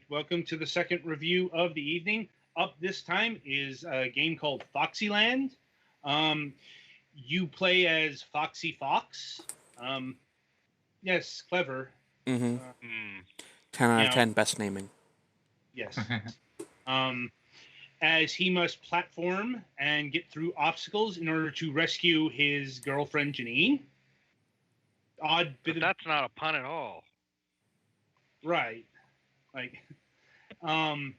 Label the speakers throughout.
Speaker 1: Welcome to the second review of the evening. Up this time is a game called FoxyLand. Um, you play as Foxy Fox. Um, yes, clever.
Speaker 2: Mm-hmm.
Speaker 3: Hmm.
Speaker 2: 10 out
Speaker 1: You
Speaker 2: of
Speaker 1: know,
Speaker 2: 10, best naming.
Speaker 1: yes. Um, as he must platform and get through obstacles in order to rescue his girlfriend Janine. Odd bit
Speaker 3: But
Speaker 1: of
Speaker 3: that's not a pun at all.
Speaker 1: right, like, um,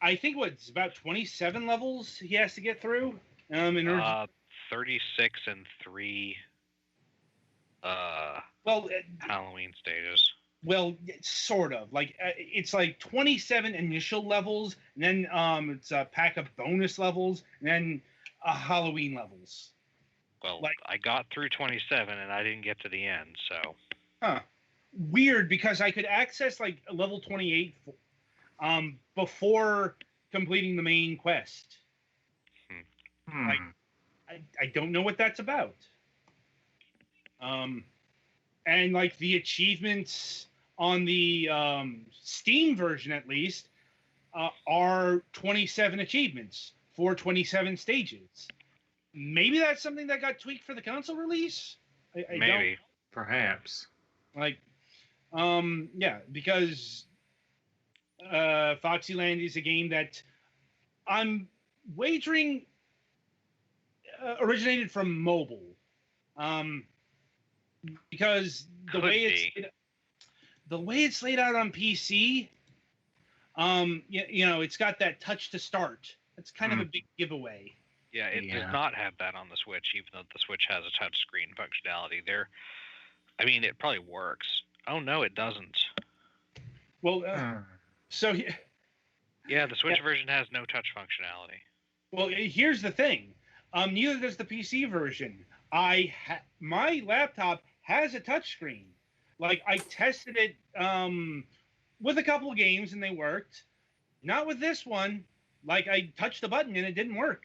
Speaker 1: I think it's about 27 levels he has to get through. In order to
Speaker 3: 36 and 3
Speaker 1: well,
Speaker 3: Halloween stages.
Speaker 1: well, sort of. Like it's like 27 initial levels, and then it's a pack of bonus levels, and then Halloween levels.
Speaker 3: Well,
Speaker 1: Like,
Speaker 3: I got through 27 and I didn't get to the end, so.
Speaker 1: huh? Weird, because I could access like level 28 before completing the main quest. Like, I don't know what that's about. And like the achievements on the Steam version, at least, are 27 achievements for 27 stages. Maybe that's something that got tweaked for the console release. I
Speaker 3: Maybe.
Speaker 1: don't
Speaker 4: Perhaps.
Speaker 1: like. Yeah, because Foxyland is a game that I'm wagering originated from mobile. Because the way it's laid out on PC, you know, it's got that touch to start. That's kind of a big giveaway.
Speaker 3: Yeah, it does not have that on the Switch, even though the Switch has a touchscreen functionality. I mean, it probably works. Oh no, it doesn't.
Speaker 1: Well, so
Speaker 3: yeah, the Switch version has no touch functionality.
Speaker 1: Well, here's the thing. Neither does the PC version. My laptop has a touchscreen. Like, I tested it with a couple of games and they worked. Not with this one. Like, I touched the button and it didn't work.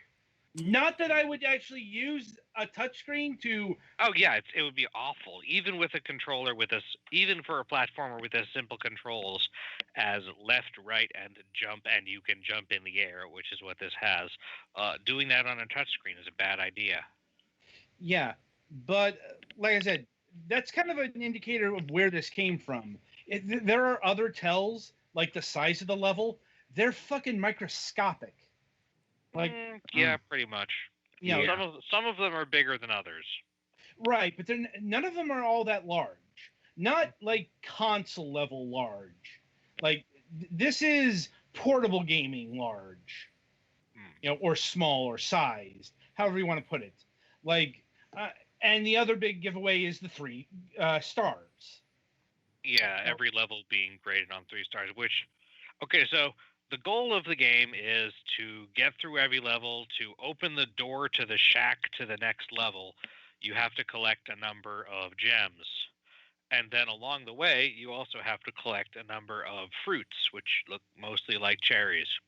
Speaker 1: Not that I would actually use a touchscreen to.
Speaker 3: Oh yeah, it would be awful. Even with a controller, even for a platformer with as simple controls as left, right, and jump, and you can jump in the air, which is what this has. Doing that on a touchscreen is a bad idea.
Speaker 1: Yeah, but like I said, that's kind of an indicator of where this came from. There are other tells, like the size of the level. They're fucking microscopic. Like,
Speaker 3: yeah, pretty much.
Speaker 1: You know,
Speaker 3: some of them are bigger than others.
Speaker 1: Right, but none of them are all that large. Not like console level large. Like, this is portable gaming large. You know, or small or sized, however you want to put it. Like, and the other big giveaway is the 3 stars.
Speaker 3: Yeah, every level being graded on 3 stars, which, okay, so the goal of the game is to get through every level. To open the door to the shack to the next level, you have to collect a number of gems. And then along the way, you also have to collect a number of fruits, which look mostly like cherries.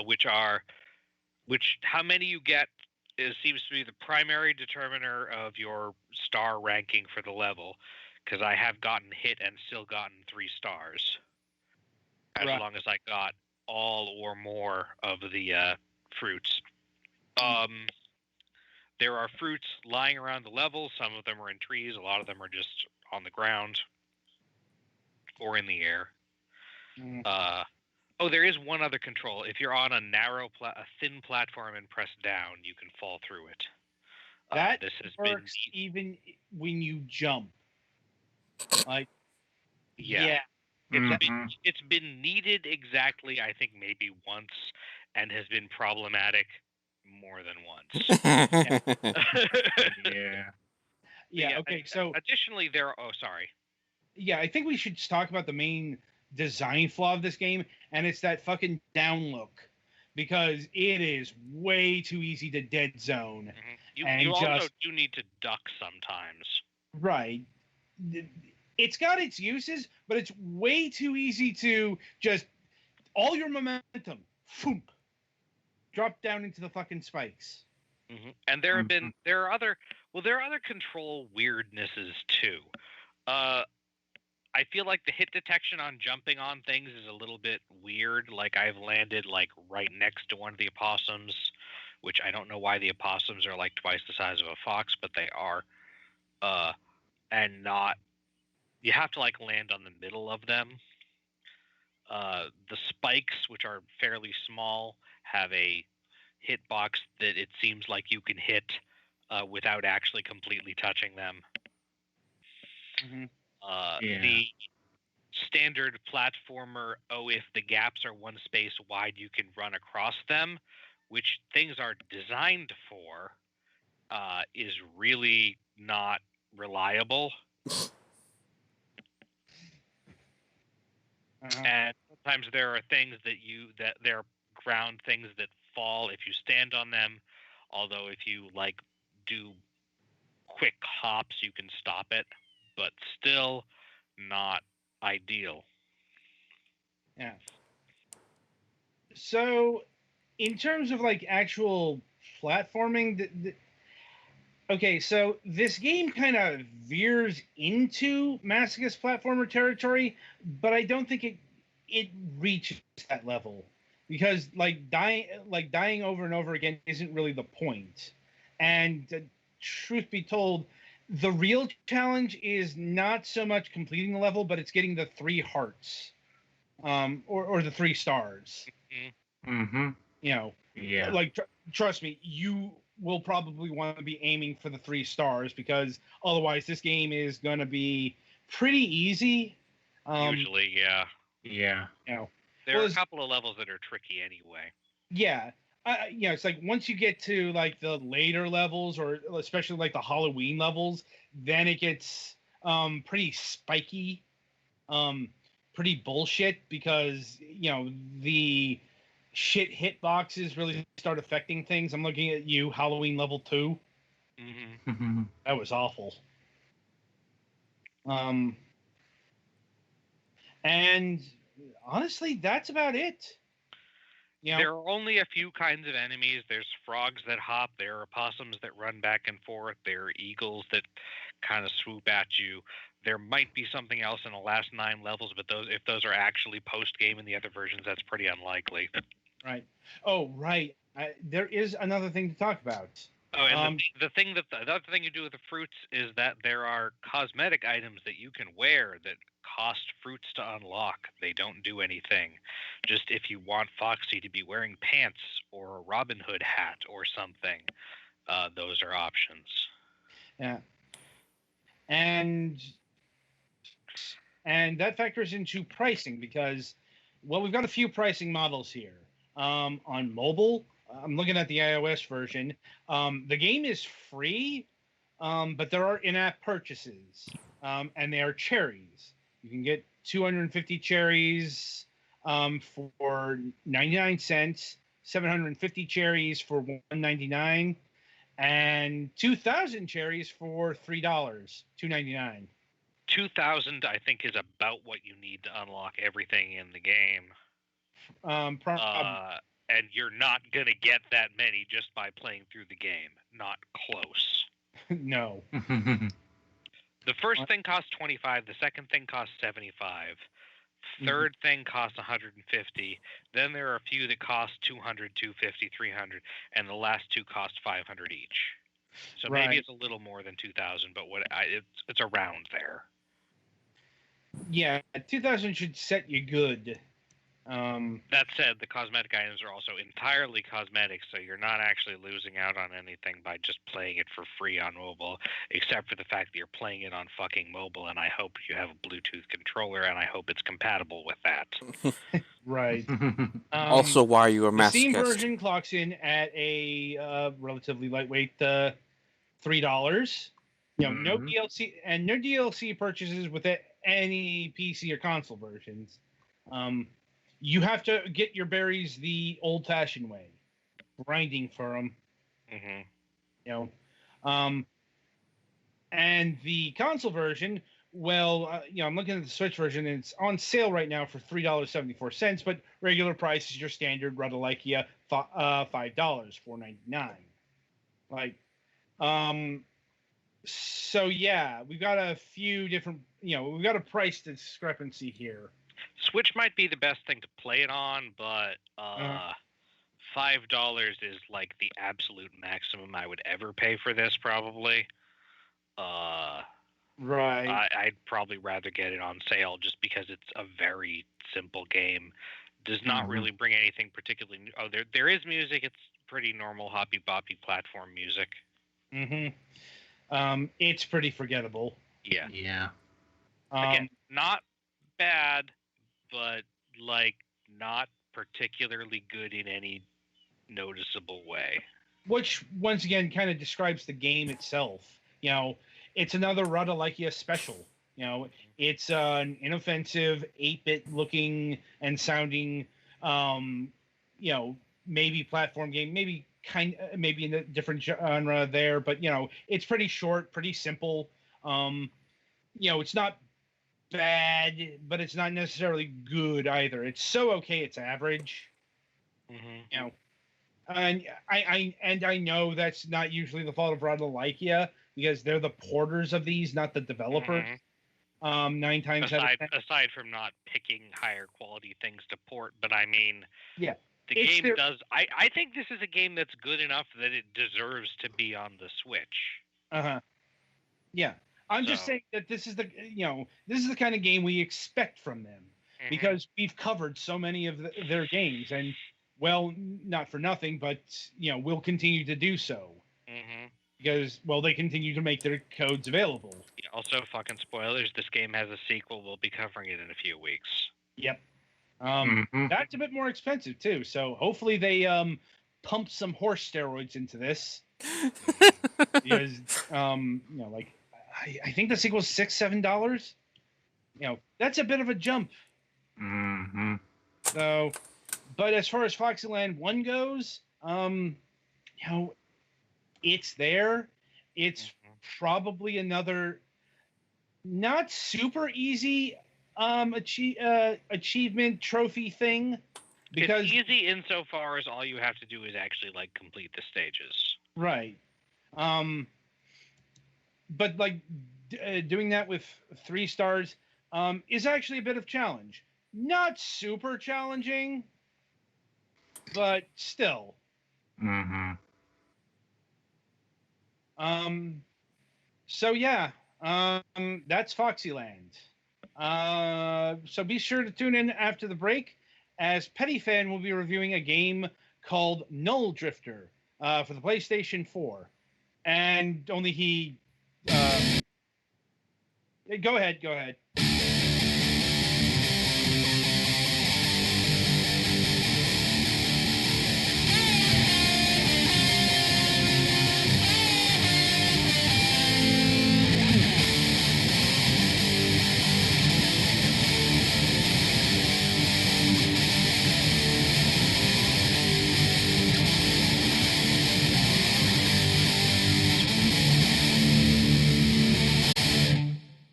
Speaker 3: Which how many you get seems to be the primary determiner of your star ranking for the level, because I have gotten hit and still gotten 3 stars. As long as I got all or more of the fruits. There are fruits lying around the level. Some of them are in trees. A lot of them are just on the ground or in the air. There is one other control. If you're on a thin platform and press down, you can fall through it.
Speaker 1: That works even when you jump. Like, yeah.
Speaker 3: It's been needed exactly, I think, maybe once, and has been problematic more than once.
Speaker 1: Yeah. Okay. So
Speaker 3: additionally, sorry.
Speaker 1: Yeah, I think we should talk about the main design flaw of this game, and it's that fucking down look, because it is way too easy to dead zone.
Speaker 3: You also do need to duck sometimes.
Speaker 1: Right. It's got its uses, but it's way too easy to just all your momentum, phoom, drop down into the fucking spikes.
Speaker 3: And there are other control weirdnesses too. I feel like the hit detection on jumping on things is a little bit weird. Like I've landed like right next to one of the opossums, which I don't know why the opossums are like twice the size of a fox, but they are. And not you have to like land on the middle of them. The spikes, which are fairly small, have a hitbox that it seems like you can hit without actually completely touching them.
Speaker 1: Mm-hmm.
Speaker 3: The standard platformer, if the gaps are one space wide, you can run across them, which things are designed for, is really not reliable. And sometimes there are things that there are ground things that fall if you stand on them. Although if you like do quick hops, you can stop it, but still not ideal.
Speaker 1: Yeah. So, in terms of like actual platforming, okay, so this game kind of veers into masochist platformer territory, but I don't think it reaches that level because dying over and over again isn't really the point. And truth be told, the real challenge is not so much completing the level, but it's getting the 3 hearts, or the 3 stars.
Speaker 2: Mm-hmm.
Speaker 1: You know,
Speaker 2: Yeah.
Speaker 1: like trust me, you will probably want to be aiming for the 3 stars because otherwise this game is going to be pretty easy.
Speaker 3: Usually, yeah.
Speaker 2: Yeah.
Speaker 1: You know,
Speaker 3: There are a couple of levels that are tricky anyway.
Speaker 1: Yeah. You know, it's like once you get to like the later levels, or especially like the Halloween levels, then it gets pretty spiky, pretty bullshit because you know the shit hitboxes really start affecting things. I'm looking at you, Halloween level 2.
Speaker 3: Mm-hmm.
Speaker 1: That was awful. And honestly, that's about it. You know,
Speaker 3: there are only a few kinds of enemies. There's frogs that hop. There are opossums that run back and forth. There are eagles that kind of swoop at you. There might be something else in the last 9 levels, but if those are actually post-game in the other versions, that's pretty unlikely.
Speaker 1: Right. Oh, right. There is another thing to talk about.
Speaker 3: Oh, and the other thing you do with the fruits is that there are cosmetic items that you can wear that cost fruits to unlock. They don't do anything. Just if you want Foxy to be wearing pants or a Robin Hood hat or something, those are options.
Speaker 1: Yeah. And that factors into pricing because, well, we've got a few pricing models here. On mobile, I'm looking at the iOS version. The game is free, but there are in-app purchases, and they are cherries. You can get 250 cherries for 99 cents, 750 cherries for $1.99, and 2,000 cherries for $3, $2.99.
Speaker 3: 2,000, I think, is about what you need to unlock everything in the game. And you're not going to get that many just by playing through the game. Not close.
Speaker 1: No.
Speaker 3: The first thing costs 25. The second thing costs 75. Third thing costs 150. Then there are a few that cost 200, 250, 300, and the last 2 cost 500 each. So maybe it's a little more than 2,000, but it's around there.
Speaker 1: Yeah, 2,000 should set you good.
Speaker 3: That said, the cosmetic items are also entirely cosmetic, so you're not actually losing out on anything by just playing it for free on mobile, except for the fact that you're playing it on fucking mobile, and I hope you have a Bluetooth controller, and I hope it's compatible with that.
Speaker 1: Right.
Speaker 4: Also, why you a masochist?
Speaker 1: The Steam version clocks in at a relatively lightweight $3. You know, no DLC and no DLC purchases with any PC or console versions. You have to get your berries the old-fashioned way, grinding for them.
Speaker 3: Mm-hmm.
Speaker 1: You know, and the console version, well, you know, I'm looking at the Switch version, and it's on sale right now for $3.74, but regular price is your standard Rodalikia $5, $4.99. Like, So yeah, we've got a few different, we've got a price discrepancy here.
Speaker 3: Switch might be the best thing to play it on, but $5 is like the absolute maximum I would ever pay for this, probably.
Speaker 1: Right.
Speaker 3: I'd probably rather get it on sale just because it's a very simple game. Does not really bring anything particularly new. Oh, there is music. It's pretty normal hoppy boppy platform music.
Speaker 1: It's pretty forgettable.
Speaker 3: Yeah.
Speaker 2: Yeah.
Speaker 3: Again, not bad, but like not particularly good in any noticeable way.
Speaker 1: Which once again kind of describes the game itself. It's another Radalaikia special. It's an inoffensive 8-bit looking and sounding, maybe platform game, maybe in a different genre there, but it's pretty short, pretty simple. It's not bad, but it's not necessarily good either. It's so okay, it's average. And I know that's not usually the fault of Radalaikia because they're the porters of these, not the developer. 9 times out of 10.
Speaker 3: Aside from not picking higher quality things to port, but I mean,
Speaker 1: yeah,
Speaker 3: the game does. I think this is a game that's good enough that it deserves to be on the Switch.
Speaker 1: Yeah, I'm just saying that this is the kind of game we expect from them because we've covered so many of their games, and well, not for nothing, but we'll continue to do so. Because, well, they continue to make their codes available.
Speaker 3: Yeah, also, fucking spoilers, this game has a sequel. We'll be covering it in a few weeks.
Speaker 1: Yep. That's a bit more expensive, too. So hopefully they pump some horse steroids into this. Because, I think the sequel is $6-7. That's a bit of a jump. So, but as far as FoxyLand 1 goes, it's there. It's probably another not super easy achievement trophy thing because
Speaker 3: it's easy insofar as all you have to do is actually complete the stages.
Speaker 1: Right. But doing that with 3 stars is actually a bit of challenge. Not super challenging, but still. So yeah, that's FoxyLand. So be sure to tune in after the break, as Petty Fan will be reviewing a game called Null Drifter for the PlayStation 4, and only he. Go ahead.